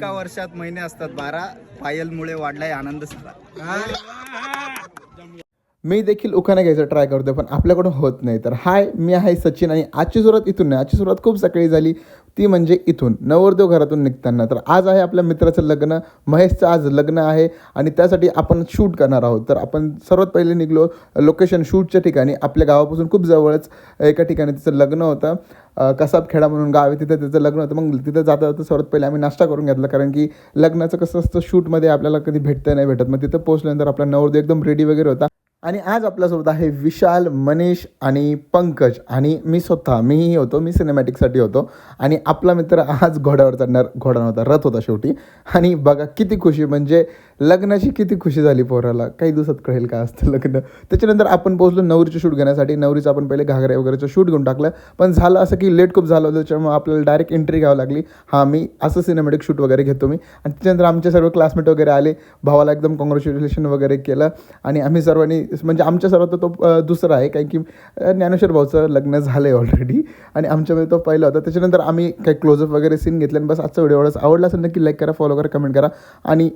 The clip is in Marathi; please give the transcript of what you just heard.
एका वर्षात महिने असतात 12. पायलमुळे वाढलाय आनंद सारा. मी देखील उखाणा घ्यायचा ट्राय करतो पण आपल्याकडून होत नाही. तर हाय, मी आहे सचिन आणि आजची सुरुवात इथून नाही, आजची सुरुवात खूप सकाळी झाली. ती म्हणजे इथून नवरदेव घरातून निघताना. तर आज आहे आपल्या मित्राचं लग्न, महेशचं आज लग्न आहे आणि त्यासाठी आपण शूट करणार आहोत. तर आपण सर्वात पहिले निघलो लोकेशन शूटच्या ठिकाणी. आपल्या गावापासून खूप जवळच एका ठिकाणी तिचं लग्न होतं. कसाबखेडा म्हणून गाव आहे, तिथं त्याचं लग्न होतं. मग तिथं जाता जाता सर्वात पहिले आम्ही नाश्ता करून घेतला, कारण की लग्नाचं कसं असतं शूटमध्ये आपल्याला कधी भेटतं नाही भेटत. मग तिथं पोहोचल्यानंतर आपला नवरदेव एकदम रेडी वगैरे होता. आणि आज आपल्यासोबत आहे विशाल, मनीष आणि पंकज आणि मीही होतो. मी सिनेमॅटिकसाठी होतो. आणि आपला मित्र आज घोड्यावर चढणार, घोडा नव्हता रथ होता शेवटी. आणि बघा किती खुशी, म्हणजे लग्नाची किती खुशी झाली पोराला. काही दिवसात कळेल का असतं लग्न. त्याच्यानंतर आपण पोहोचलो नवरीचं शूट घेण्यासाठी. नवरीचं आपण पहिले घागऱ्या वगैरेचं शूट घेऊन टाकलं, पण झालं असं की लेट खूप झालं होतं, त्याच्यामुळे आपल्याला डायरेक्ट एंट्री घ्यावी लागली. हां, मी असं सिनेमॅटिक शूट वगैरे घेतो मी. आणि त्याच्यानंतर आमचे सर्व क्लासमेट वगैरे आले, भावाला एकदम कॉंग्रॅच्युलेशन वगैरे केलं. आणि आम्ही सर्वांनी, म्हणजे आमच्या सर्वात तो दुसरा आहे, कारण की ज्ञानेश्वर भाऊचं लग्न झालं आहे ऑलरेडी आणि आमच्यामध्ये तो पहिला होता. त्याच्यानंतर आम्ही काही क्लोजअप वगैरे सीन घेतले. आणि बस आजचा व्हिडिओ एवढाच. आवडला असेल नक्की लाईक करा, फॉलो करा, कमेंट करा आणि